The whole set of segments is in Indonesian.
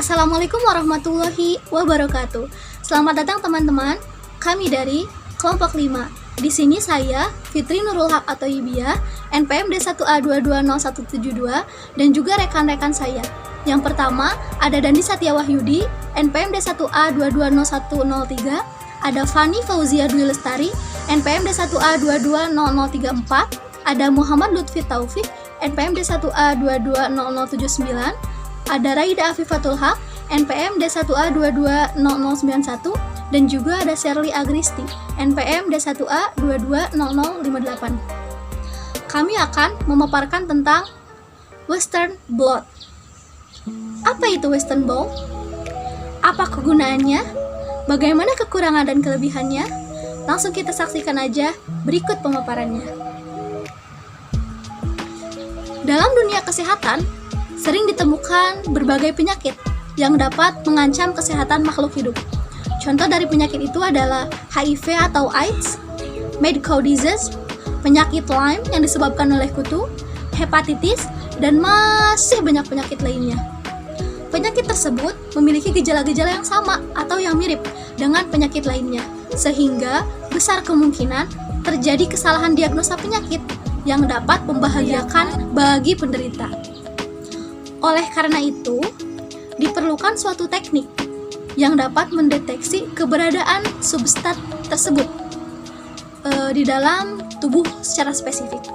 Assalamualaikum warahmatullahi wabarakatuh. Selamat datang teman-teman. Kami dari kelompok 5. Di sini saya, Fitri Nurul Haq atau Yibia, NPM D1A220172, dan juga rekan-rekan saya. Yang pertama, ada Dandi Satya Wahyudi, NPM D1A220103, ada Fani Fauzia Dwi Lestari, NPM D1A220034, ada Muhammad Lutfi Taufik, NPM D1A220079, ada Raida Afifatul Haq, NPM D1A220091, dan juga ada Shirley Agristi, NPM D1A220058. Kami akan memaparkan tentang Western blot. Apa itu Western blot? Apa kegunaannya? Bagaimana kekurangan dan kelebihannya? Langsung kita saksikan aja berikut pemaparannya. Dalam dunia kesehatan, sering ditemukan berbagai penyakit yang dapat mengancam kesehatan makhluk hidup. Contoh dari penyakit itu adalah HIV atau AIDS, mad cow disease, penyakit Lyme yang disebabkan oleh kutu, hepatitis, dan masih banyak penyakit lainnya. Penyakit tersebut memiliki gejala-gejala yang sama atau yang mirip dengan penyakit lainnya, sehingga besar kemungkinan terjadi kesalahan diagnosa penyakit yang dapat membahayakan bagi penderita. Oleh karena itu, diperlukan suatu teknik yang dapat mendeteksi keberadaan substrat tersebut di dalam tubuh secara spesifik.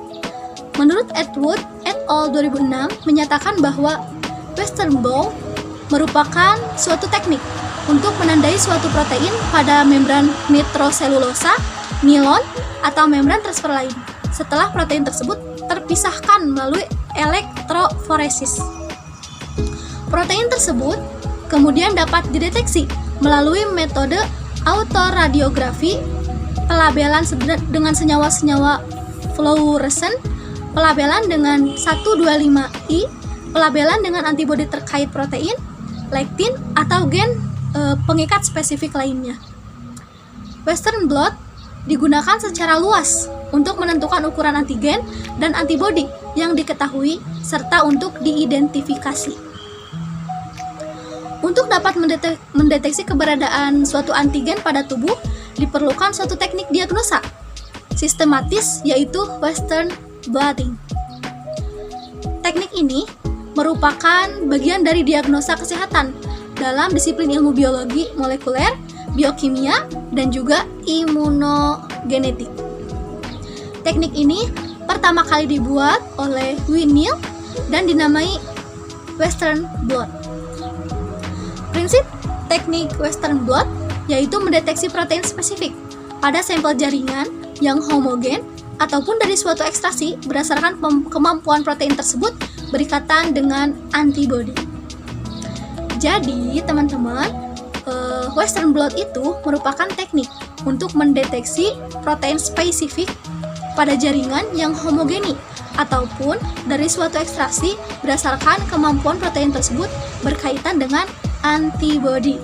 Menurut Atwood et al. 2006 menyatakan bahwa Western blot merupakan suatu teknik untuk menandai suatu protein pada membran nitroselulosa, nilon, atau membran transfer lain setelah protein tersebut terpisahkan melalui elektroforesis. Protein tersebut kemudian dapat dideteksi melalui metode autoradiografi, pelabelan dengan senyawa-senyawa fluoresen, pelabelan dengan 125I, pelabelan dengan antibodi terkait protein, lektin, atau gen pengikat spesifik lainnya. Western blot digunakan secara luas untuk menentukan ukuran antigen dan antibodi yang diketahui serta untuk diidentifikasi. Untuk dapat mendeteksi keberadaan suatu antigen pada tubuh, diperlukan suatu teknik diagnosa sistematis, yaitu Western blotting. Teknik ini merupakan bagian dari diagnosa kesehatan dalam disiplin ilmu biologi molekuler, biokimia, dan juga imunogenetik. Teknik ini pertama kali dibuat oleh Winnell dan dinamai Western blot. Prinsip teknik Western blot yaitu mendeteksi protein spesifik pada sampel jaringan yang homogen ataupun dari suatu ekstraksi berdasarkan kemampuan protein tersebut berikatan dengan antibodi. Jadi, teman-teman, Western blot itu merupakan teknik untuk mendeteksi protein spesifik pada jaringan yang homogeni ataupun dari suatu ekstraksi berdasarkan kemampuan protein tersebut berkaitan dengan antibodi.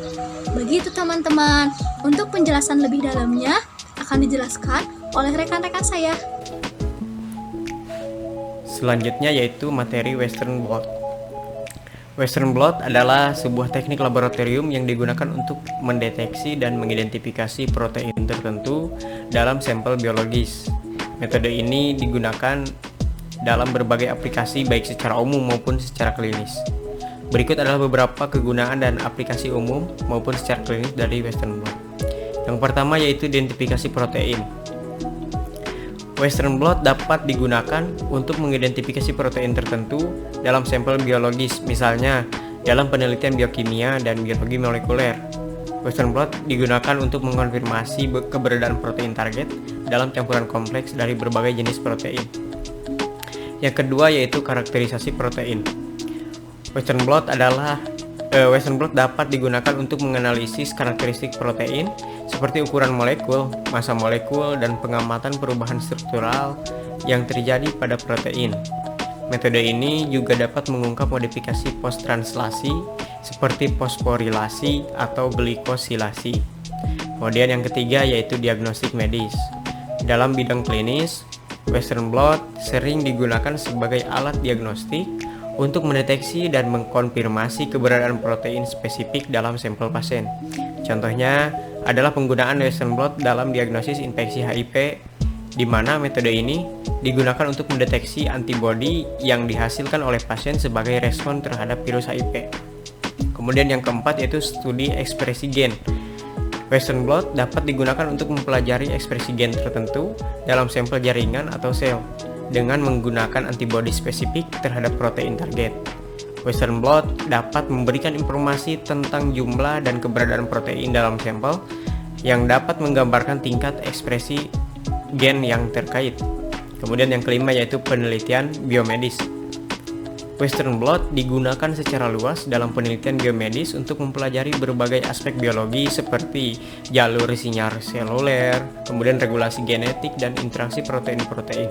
Begitu teman-teman. Untuk penjelasan lebih dalamnya akan dijelaskan oleh rekan-rekan saya. Selanjutnya yaitu materi Western blot. Western blot adalah sebuah teknik laboratorium yang digunakan untuk mendeteksi dan mengidentifikasi protein tertentu dalam sampel biologis. Metode ini digunakan dalam berbagai aplikasi baik secara umum maupun secara klinis. Berikut adalah beberapa kegunaan dan aplikasi umum maupun secara klinis dari Western blot. Yang pertama yaitu identifikasi protein. Western blot dapat digunakan untuk mengidentifikasi protein tertentu dalam sampel biologis, misalnya dalam penelitian biokimia dan biologi molekuler. Western blot digunakan untuk mengkonfirmasi keberadaan protein target dalam campuran kompleks dari berbagai jenis protein. Yang kedua yaitu karakterisasi protein. Western blot dapat digunakan untuk menganalisis karakteristik protein seperti ukuran molekul, massa molekul, dan pengamatan perubahan struktural yang terjadi pada protein. Metode ini juga dapat mengungkap modifikasi post-translasi seperti fosforilasi atau glikosilasi. Kemudian yang ketiga yaitu diagnostik medis. Dalam bidang klinis, Western blot sering digunakan sebagai alat diagnostik untuk mendeteksi dan mengkonfirmasi keberadaan protein spesifik dalam sampel pasien. Contohnya adalah penggunaan Western blot dalam diagnosis infeksi HIV, di mana metode ini digunakan untuk mendeteksi antibodi yang dihasilkan oleh pasien sebagai respon terhadap virus HIV. Kemudian yang keempat yaitu studi ekspresi gen. Western blot dapat digunakan untuk mempelajari ekspresi gen tertentu dalam sampel jaringan atau sel dengan menggunakan antibodi spesifik terhadap protein target. Western blot dapat memberikan informasi tentang jumlah dan keberadaan protein dalam sampel yang dapat menggambarkan tingkat ekspresi gen yang terkait. Kemudian yang kelima yaitu penelitian biomedis. Western blot digunakan secara luas dalam penelitian biomedis untuk mempelajari berbagai aspek biologi seperti jalur sinyal seluler, kemudian regulasi genetik dan interaksi protein-protein.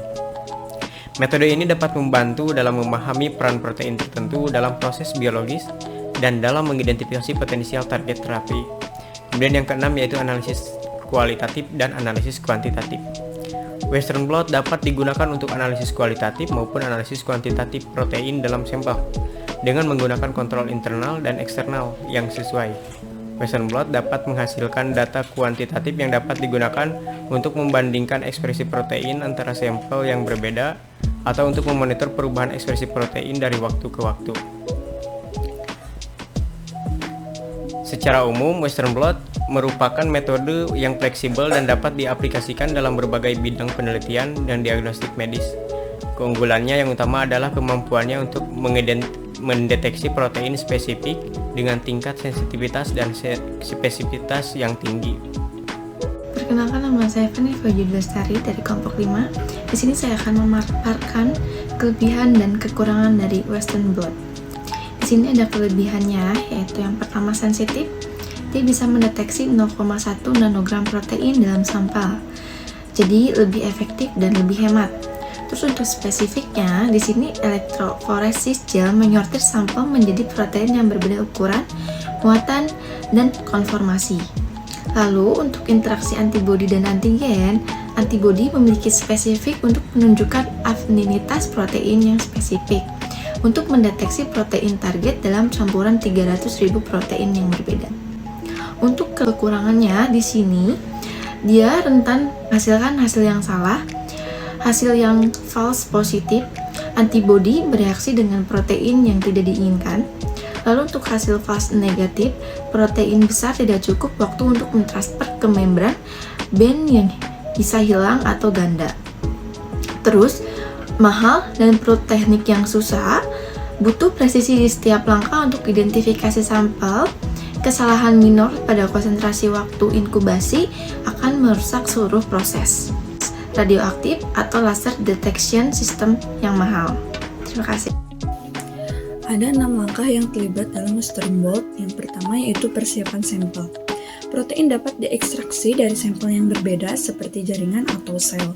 Metode ini dapat membantu dalam memahami peran protein tertentu dalam proses biologis dan dalam mengidentifikasi potensial target terapi. Kemudian yang keenam yaitu analisis kualitatif dan analisis kuantitatif. Western blot dapat digunakan untuk analisis kualitatif maupun analisis kuantitatif protein dalam sampel dengan menggunakan kontrol internal dan eksternal yang sesuai. Western blot dapat menghasilkan data kuantitatif yang dapat digunakan untuk membandingkan ekspresi protein antara sampel yang berbeda atau untuk memonitor perubahan ekspresi protein dari waktu ke waktu. Secara umum, Western blot merupakan metode yang fleksibel dan dapat diaplikasikan dalam berbagai bidang penelitian dan diagnostik medis. Keunggulannya yang utama adalah kemampuannya untuk mendeteksi protein spesifik dengan tingkat sensitivitas dan spesifitas yang tinggi. Perkenalkan, nama saya Fanny Fajid Lestari dari kelompok 5. Di sini saya akan memaparkan kelebihan dan kekurangan dari Western blot. Di sini ada kelebihannya, yaitu yang pertama sensitif. Dia bisa mendeteksi 0,1 nanogram protein dalam sampel. Jadi lebih efektif dan lebih hemat. Terus untuk spesifiknya, di sini elektroforesis gel menyortir sampel menjadi protein yang berbeda ukuran, muatan, dan konformasi. Lalu untuk interaksi antibodi dan antigen, antibodi memiliki spesifik untuk menunjukkan afinitas protein yang spesifik untuk mendeteksi protein target dalam campuran 300.000 protein yang berbeda. Untuk kekurangannya di sini, dia rentan menghasilkan hasil yang salah, hasil yang false positif, antibodi bereaksi dengan protein yang tidak diinginkan. Lalu untuk hasil false negatif, protein besar tidak cukup waktu untuk mentransfer ke membran band yang bisa hilang atau ganda. Terus, mahal dan perlu teknik yang susah, butuh presisi di setiap langkah untuk identifikasi sampel. Kesalahan minor pada konsentrasi waktu inkubasi akan merusak seluruh proses. Radioaktif atau laser detection system yang mahal. Terima kasih. Ada 6 langkah yang terlibat dalam Western blot. Yang pertama yaitu persiapan sampel. Protein dapat diekstraksi dari sampel yang berbeda seperti jaringan atau sel.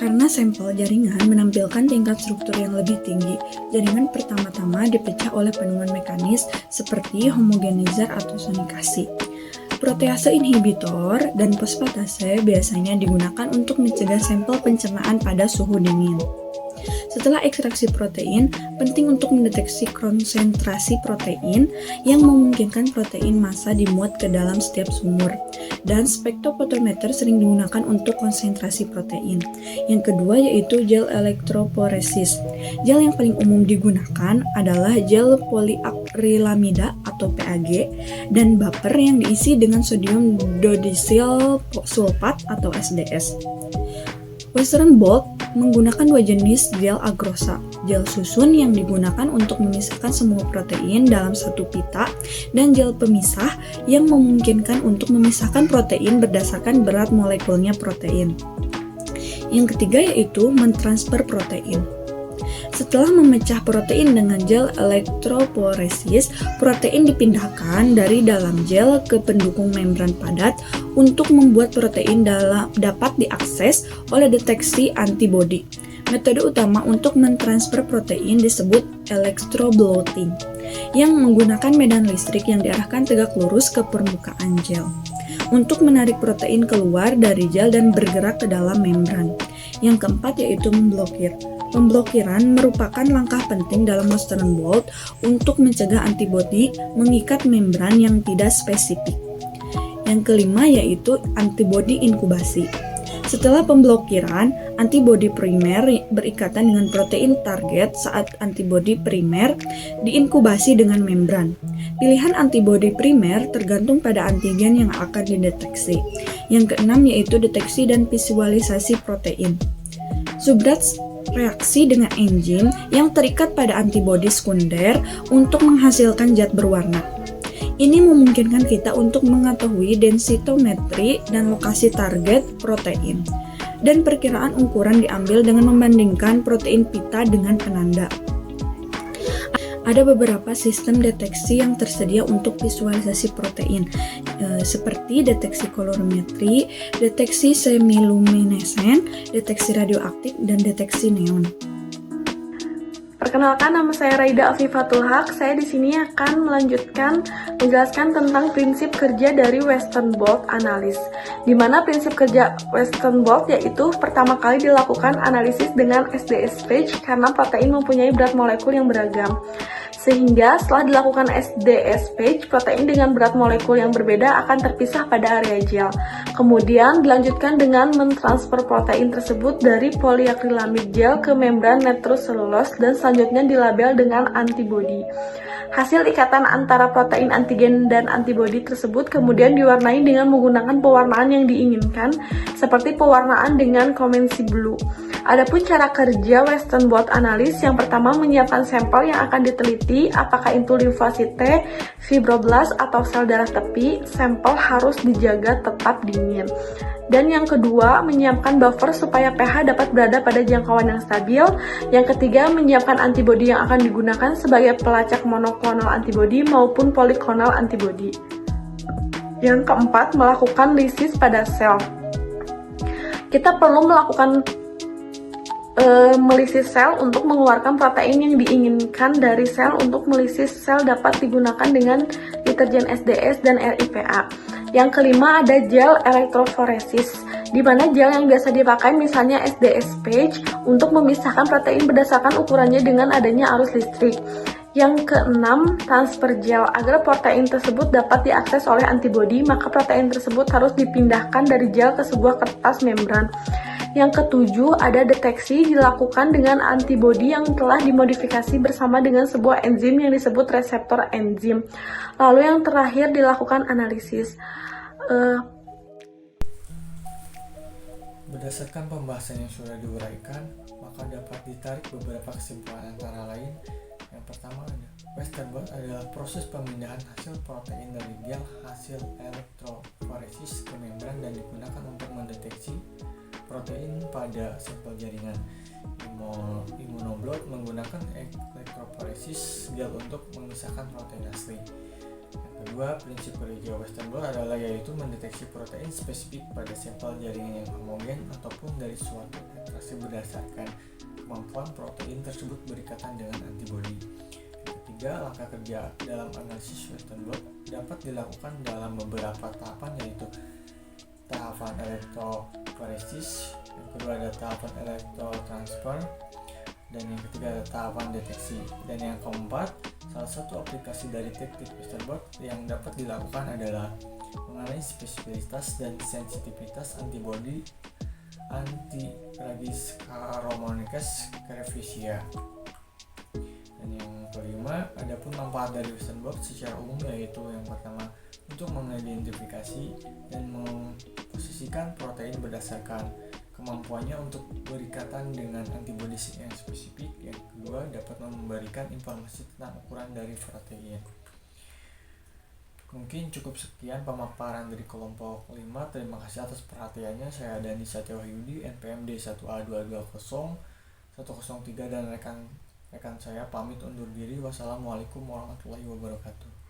Karena sampel jaringan menampilkan tingkat struktur yang lebih tinggi, jaringan pertama-tama dipecah oleh penemuan mekanis seperti homogenizer atau sonikasi. Protease inhibitor dan fosfatase biasanya digunakan untuk mencegah sampel pencernaan pada suhu dingin. Setelah ekstraksi protein, penting untuk mendeteksi konsentrasi protein yang memungkinkan protein massa dimuat ke dalam setiap sumur. Dan spektrofotometer sering digunakan untuk konsentrasi protein. Yang kedua yaitu gel elektroporesis. Gel yang paling umum digunakan adalah gel poliakrilamida atau PAG dan baper yang diisi dengan sodium dodecyl sulfat atau SDS. Western blot menggunakan 2 jenis gel agrosa, gel susun yang digunakan untuk memisahkan semua protein dalam satu pita, dan gel pemisah yang memungkinkan untuk memisahkan protein berdasarkan berat molekulnya protein. Yang ketiga yaitu mentransfer protein. Setelah memecah protein dengan gel elektroporesis, protein dipindahkan dari dalam gel ke pendukung membran padat untuk membuat protein dapat diakses oleh deteksi antibodi. Metode utama untuk mentransfer protein disebut electroblotting, yang menggunakan medan listrik yang diarahkan tegak lurus ke permukaan gel untuk menarik protein keluar dari gel dan bergerak ke dalam membran. Yang keempat yaitu memblokir. Pemblokiran merupakan langkah penting dalam Western blot untuk mencegah antibodi mengikat membran yang tidak spesifik. Yang kelima yaitu antibodi inkubasi. Setelah pemblokiran, antibodi primer berikatan dengan protein target saat antibodi primer diinkubasi dengan membran. Pilihan antibodi primer tergantung pada antigen yang akan dideteksi. Yang keenam yaitu deteksi dan visualisasi protein. Substrat reaksi dengan enzim yang terikat pada antibodi sekunder untuk menghasilkan zat berwarna. Ini memungkinkan kita untuk mengetahui densitometri dan lokasi target protein. Dan perkiraan ukuran diambil dengan membandingkan protein pita dengan penanda. Ada beberapa sistem deteksi yang tersedia untuk visualisasi protein, seperti deteksi kolorimetri, deteksi semiluminescent, deteksi radioaktif, dan deteksi neon. Perkenalkan, nama saya Raida Afifatul Haq. Saya di sini akan menjelaskan tentang prinsip kerja dari Western blot analysis. Di mana prinsip kerja Western blot yaitu pertama kali dilakukan analisis dengan SDS phage karena protein mempunyai berat molekul yang beragam. Sehingga setelah dilakukan SDS phage, protein dengan berat molekul yang berbeda akan terpisah pada area gel. Kemudian dilanjutkan dengan mentransfer protein tersebut dari poliakrilamid gel ke membran nitroselulose dan selanjutnya dilabel dengan antibodi. Hasil ikatan antara protein antigen dan antibodi tersebut kemudian diwarnai dengan menggunakan pewarnaan yang diinginkan, seperti pewarnaan dengan Comaneci Blue. Adapun cara kerja Western blot analysis, yang pertama menyiapkan sampel yang akan diteliti, apakah itu limfosit T, fibroblast, atau sel darah tepi. Sampel harus dijaga tetap dingin. Dan yang kedua, menyiapkan buffer supaya pH dapat berada pada jangkauan yang stabil. Yang ketiga, menyiapkan antibodi yang akan digunakan sebagai pelacak monoklonal antibodi maupun poliklonal antibodi. Yang keempat, melakukan lysis pada sel. Kita perlu melakukan melisis sel untuk mengeluarkan protein yang diinginkan dari sel. Untuk melisis sel dapat digunakan dengan deterjen SDS dan RIPA. Yang kelima ada gel elektroforesis, di mana gel yang biasa dipakai misalnya SDS phage untuk memisahkan protein berdasarkan ukurannya dengan adanya arus listrik. Yang keenam, transfer gel. Agar protein tersebut dapat diakses oleh antibodi, maka protein tersebut harus dipindahkan dari gel ke sebuah kertas membran. Yang ketujuh, ada deteksi dilakukan dengan antibodi yang telah dimodifikasi bersama dengan sebuah enzim yang disebut reseptor enzim. Lalu yang terakhir dilakukan analisis. Berdasarkan pembahasan yang sudah diuraikan, maka dapat ditarik beberapa kesimpulan antara lain. Yang pertama, Western blot adalah proses pemindahan hasil protein dari gel hasil elektroforesis ke membran dan digunakan untuk mendeteksi protein pada sampel jaringan. Immunoblot menggunakan elektroforesis gel untuk memisahkan protein asli. Yang kedua, prinsip kerja Western blot adalah yaitu mendeteksi protein spesifik pada sampel jaringan yang homogen ataupun dari suatu interaksi berdasarkan kemampuan protein tersebut berikatan dengan antibodi. Yang ketiga, langkah kerja dalam analisis Western blot dapat dilakukan dalam beberapa tahapan, yaitu tahapan elektroforesis, yang kedua ada tahapan elektrotransfer, dan yang ketiga ada tahapan deteksi. Dan yang keempat, salah satu aplikasi dari teknik Western blot yang dapat dilakukan adalah mengenai spesifitas dan sensitivitas antibodi anti-rabies Caromonas cerevisiae. Dan yang kelima, adapun manfaat dari Western blot secara umum yaitu yang pertama, untuk mengidentifikasi dan memposisikan protein berdasarkan kemampuannya untuk berikatan dengan antibodi yang spesifik. Yang kedua, dapat memberikan informasi tentang ukuran dari protein. Mungkin cukup sekian pemaparan dari kelompok 5. Terima kasih atas perhatiannya. Saya Dani Satyawahyudi, NPM D12A220 103, dan rekan saya pamit undur diri. Wassalamualaikum warahmatullahi wabarakatuh.